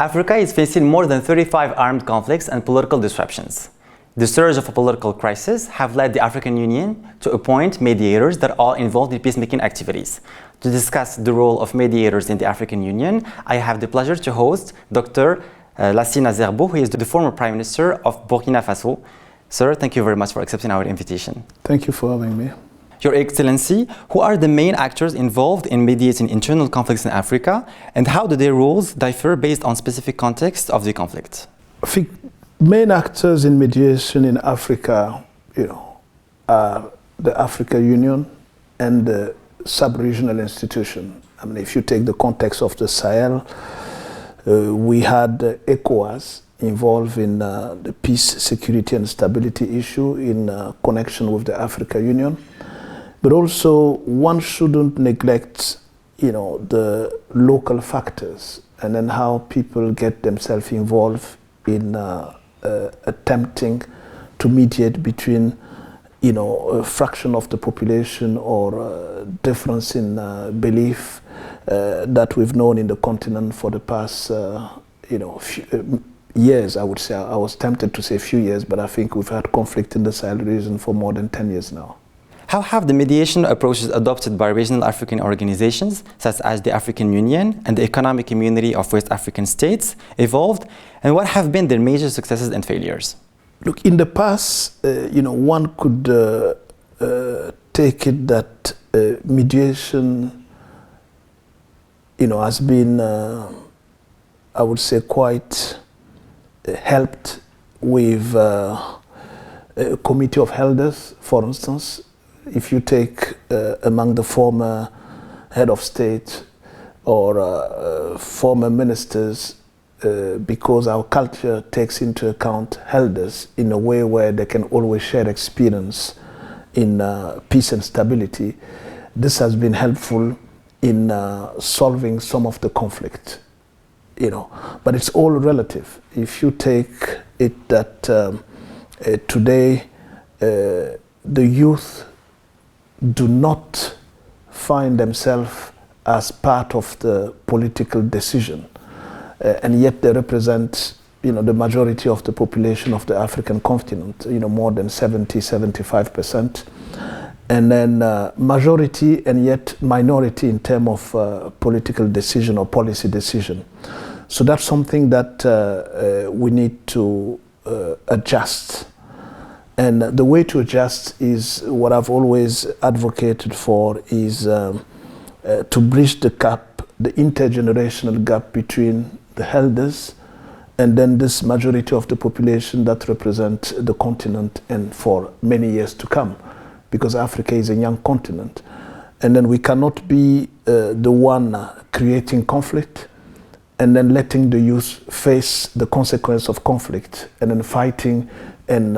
Africa is facing more than 35 armed conflicts and political disruptions. The surge of a political crisis have led the African Union to appoint mediators that are involved in peacemaking activities. To discuss the role of mediators in the African Union, I have the pleasure to host Dr. Lassina Zerbo, who is the former Prime Minister of Burkina Faso. Sir, thank you very much for accepting our invitation. Thank you for having me. Your Excellency, who are the main actors involved in mediating internal conflicts in Africa, and how do their roles differ based on specific context of the conflict? I think main actors in mediation in Africa, are the African Union and the sub-regional institution. I mean, if you take the context of the Sahel, we had ECOWAS involved in the peace, security and stability issue in connection with the African Union. But also, one shouldn't neglect, the local factors and then how people get themselves involved in attempting to mediate between, a fraction of the population or difference in belief that we've known in the continent for the past, years. I would say. I was tempted to say a few years, but I think we've had conflict in the Sahel region for more than 10 years now. How have the mediation approaches adopted by regional African organizations, such as the African Union and the Economic Community of West African States, evolved, and what have been their major successes and failures? Look, in the past, one could take it that mediation, has been, I would say, quite helped with a committee of elders, for instance. If you take among the former head of state or former ministers, because our culture takes into account elders in a way where they can always share experience in peace and stability, this has been helpful in solving some of the conflict, But it's all relative. If you take it that today the youth do not find themselves as part of the political decision, and yet they represent, the majority of the population of the African continent, more than 70–75%, and then majority and yet minority in terms of political decision or policy decision. So that's something that we need to adjust. And the way to adjust is what I've always advocated for, is to bridge the gap, the intergenerational gap between the elders and then this majority of the population that represent the continent and for many years to come, because Africa is a young continent. And then we cannot be the one creating conflict and then letting the youth face the consequence of conflict and then fighting and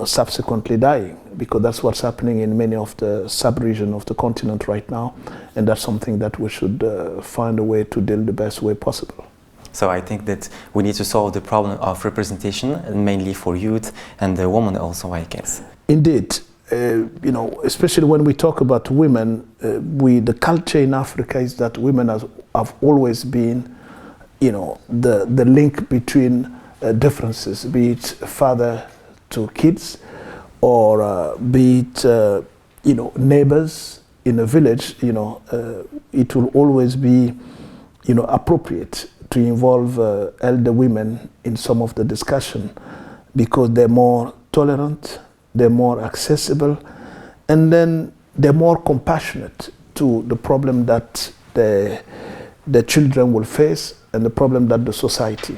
subsequently dying, because that's what's happening in many of the sub-region of the continent right now, and that's something that we should find a way to deal the best way possible. So I think that we need to solve the problem of representation, mainly for youth and the women also, I guess. Indeed, especially when we talk about women, the culture in Africa is that women have always been, the link between differences, be it father to kids, or be it neighbors in a village. It will always be appropriate to involve elder women in some of the discussion, because they're more tolerant, they're more accessible, and then they're more compassionate to the problem that the children will face and the problem that the society.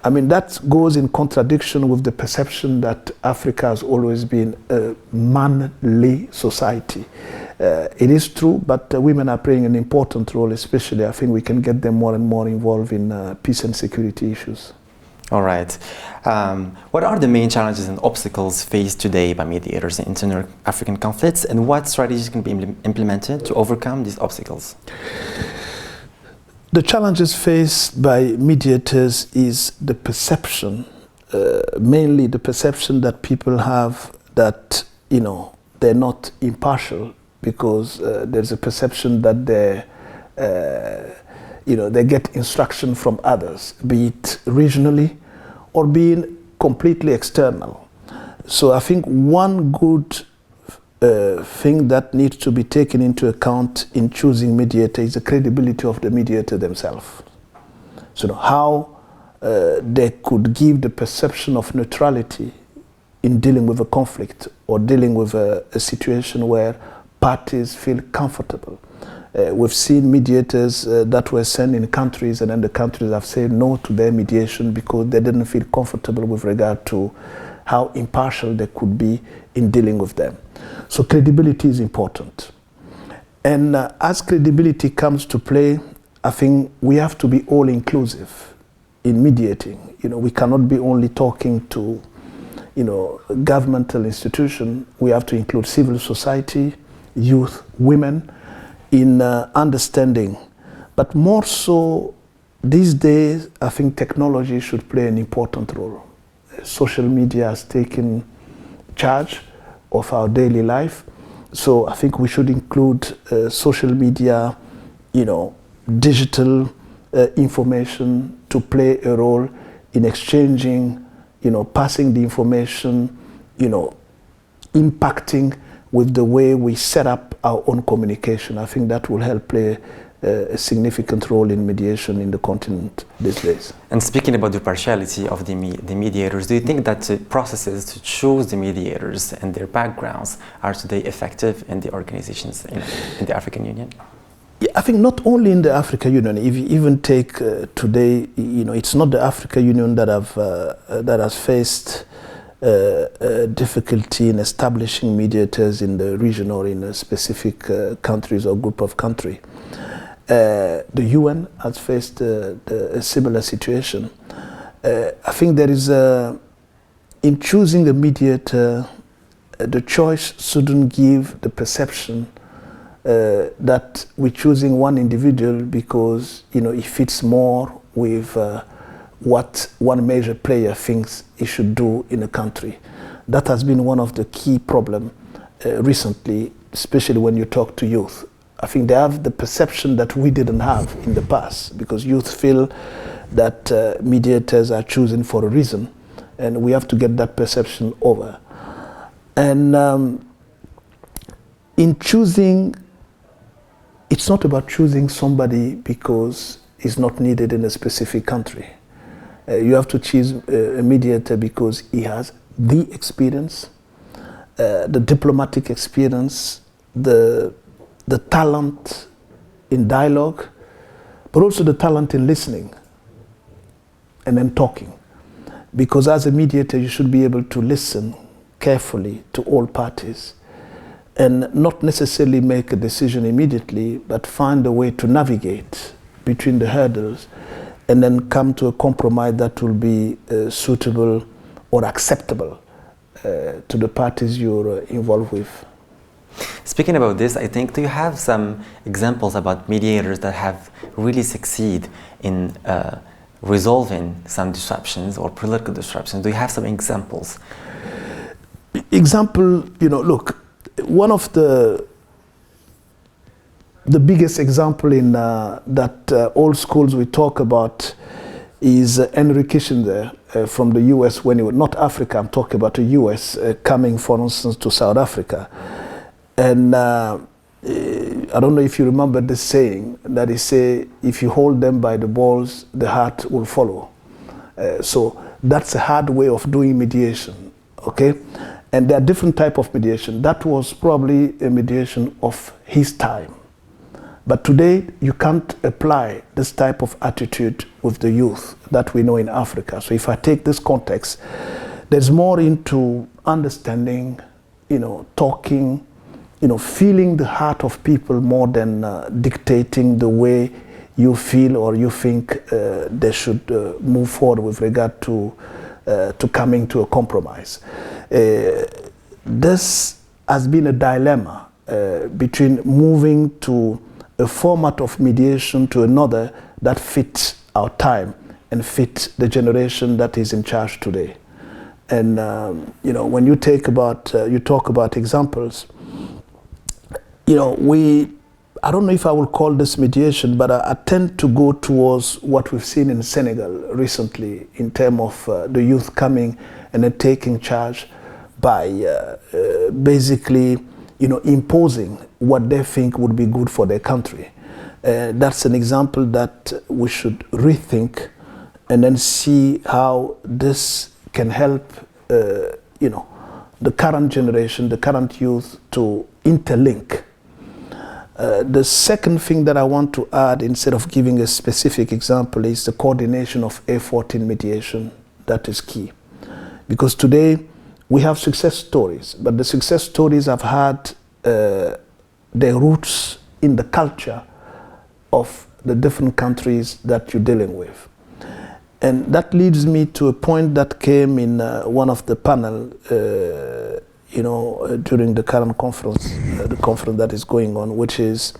I mean, that goes in contradiction with the perception that Africa has always been a manly society. It is true, but women are playing an important role, especially. I think we can get them more and more involved in peace and security issues. All right. What are the main challenges and obstacles faced today by mediators in internal African conflicts, and what strategies can be implemented to overcome these obstacles? The challenges faced by mediators is the perception, mainly the perception that people have that, they're not impartial, because there's a perception that they're they get instruction from others, be it regionally or being completely external. So I think one good thing that needs to be taken into account in choosing mediator is the credibility of the mediator themselves. So how they could give the perception of neutrality in dealing with a conflict or dealing with a situation where parties feel comfortable. We've seen mediators that were sent in countries, and then the countries have said no to their mediation because they didn't feel comfortable with regard to how impartial they could be in dealing with them. So credibility is important. And as credibility comes to play, I think we have to be all-inclusive in mediating. We cannot be only talking to governmental institutions. We have to include civil society, youth, women, in understanding. But more so, these days, I think technology should play an important role. Social media has taken charge of our daily life. So I think we should include social media, digital information to play a role in exchanging, passing the information, impacting with the way we set up our own communication. I think that will help play a significant role in mediation in the continent these days. And speaking about the partiality of the mediators, do you think that the processes to choose the mediators and their backgrounds are today effective in the organizations in the African Union? Yeah, I think not only in the African Union. If you even take today, it's not the African Union that has faced difficulty in establishing mediators in the region or in a specific countries or group of countries. The UN has faced a similar situation. I think there is in choosing a mediator, the choice shouldn't give the perception that we're choosing one individual because he fits more with what one major player thinks he should do in a country. That has been one of the key problems recently, especially when you talk to youth. I think they have the perception that we didn't have in the past, because youth feel that mediators are chosen for a reason, and we have to get that perception over. And in choosing, it's not about choosing somebody because he's not needed in a specific country. You have to choose a mediator because he has the experience, the diplomatic experience, the talent in dialogue, but also the talent in listening and then talking. Because as a mediator, you should be able to listen carefully to all parties and not necessarily make a decision immediately, but find a way to navigate between the hurdles and then come to a compromise that will be suitable or acceptable to the parties you're involved with. Speaking about this, I think, do you have some examples about mediators that have really succeed in resolving some disruptions or political disruptions? Do you have some examples? Example, look, one of the biggest example in that old schools we talk about is Henry Kissinger from the US when he was, not Africa, I'm talking about the US, coming, for instance, to South Africa. And I don't know if you remember the saying that he say, if you hold them by the balls, the heart will follow. So that's a hard way of doing mediation, okay? And there are different types of mediation. That was probably a mediation of his time. But today, you can't apply this type of attitude with the youth that we know in Africa. So if I take this context, there's more into understanding, talking, feeling the heart of people more than dictating the way you feel or you think they should move forward with regard to coming to a compromise. This has been a dilemma between moving to a format of mediation to another that fits our time and fits the generation that is in charge today. And when you talk about examples, I don't know if I will call this mediation, but I tend to go towards what we've seen in Senegal recently in terms of the youth coming and then taking charge by basically, imposing what they think would be good for their country. That's an example that we should rethink and then see how this can help, the current generation, the current youth to interlink. The second thing that I want to add, instead of giving a specific example, is the coordination of A14 mediation. That is key. Because today we have success stories, but the success stories have had their roots in the culture of the different countries that you're dealing with. And that leads me to a point that came in one of the panel, during the current conference, the conference that is going on, which is,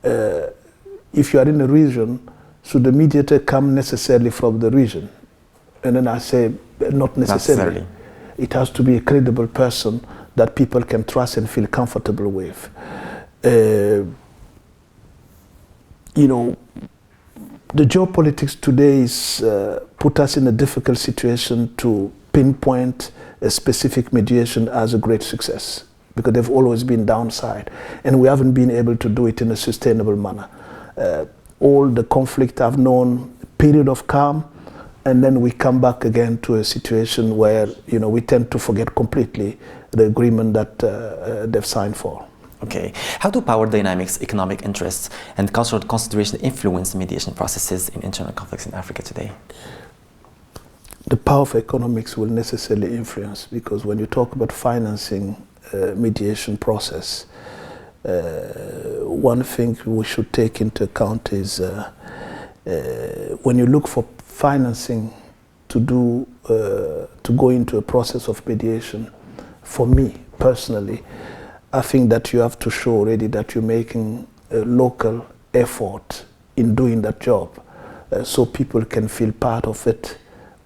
if you are in a region, should the mediator come necessarily from the region? And then I say, not necessarily. It has to be a credible person that people can trust and feel comfortable with. The geopolitics today is put us in a difficult situation to pinpoint a specific mediation as a great success, because they've always been downside, and we haven't been able to do it in a sustainable manner. All the conflict I've known, period of calm, and then we come back again to a situation where we tend to forget completely the agreement that they've signed for. Okay. How do power dynamics, economic interests, and cultural consideration influence mediation processes in internal conflicts in Africa today? The power of economics will necessarily influence, because when you talk about financing mediation process, one thing we should take into account is when you look for financing to go into a process of mediation, for me personally, I think that you have to show already that you're making a local effort in doing that job, so people can feel part of it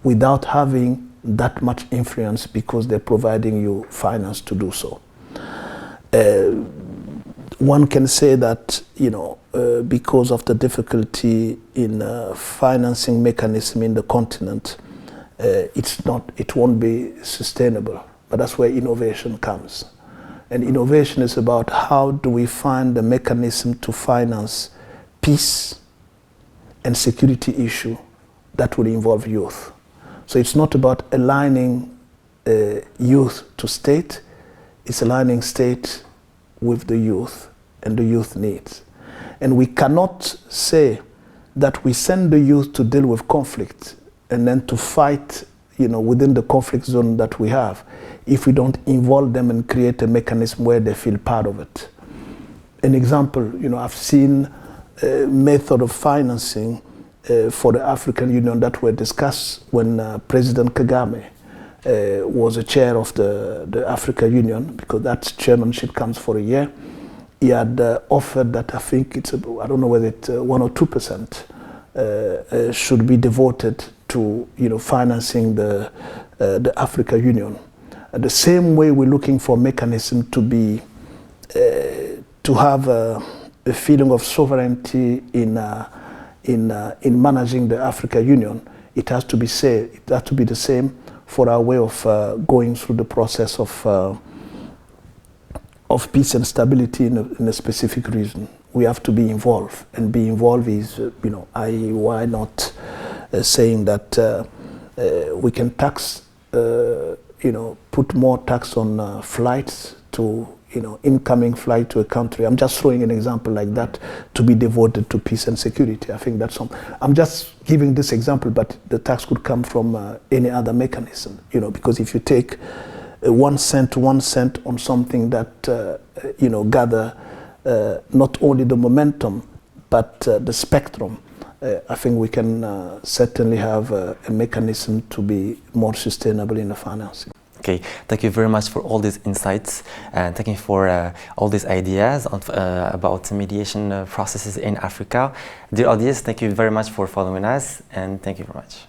without having that much influence, because they're providing you finance to do so. One can say that, because of the difficulty in financing mechanism in the continent, it won't be sustainable. But that's where innovation comes. And innovation is about how do we find the mechanism to finance peace and security issue that will involve youth. So it's not about aligning youth to state, it's aligning state with the youth and the youth needs. And we cannot say that we send the youth to deal with conflict and then to fight within the conflict zone that we have, if we don't involve them and create a mechanism where they feel part of it. An example, I've seen a method of financing for the African Union that were discussed when President Kagame was a chair of the African Union, because that chairmanship comes for a year. He had offered that I think I don't know whether it's 1 or 2% should be devoted to financing the African Union. The same way we're looking for a mechanism to have a feeling of sovereignty in managing the African Union. It has to be the same for our way of going through the process of peace and stability in a specific region. We have to be involved, and be involved is, why not saying that we can tax, put more tax on flights to, incoming flight to a country. I'm just throwing an example like that to be devoted to peace and security. I think that's I'm just giving this example, but the tax could come from any other mechanism, because if you take 1 cent on something that, gather not only the momentum, but the spectrum, I think we can certainly have a mechanism to be more sustainable in the financing. Okay, thank you very much for all these insights, and thank you for all these ideas about mediation processes in Africa. Dear audience, thank you very much for following us, and thank you very much.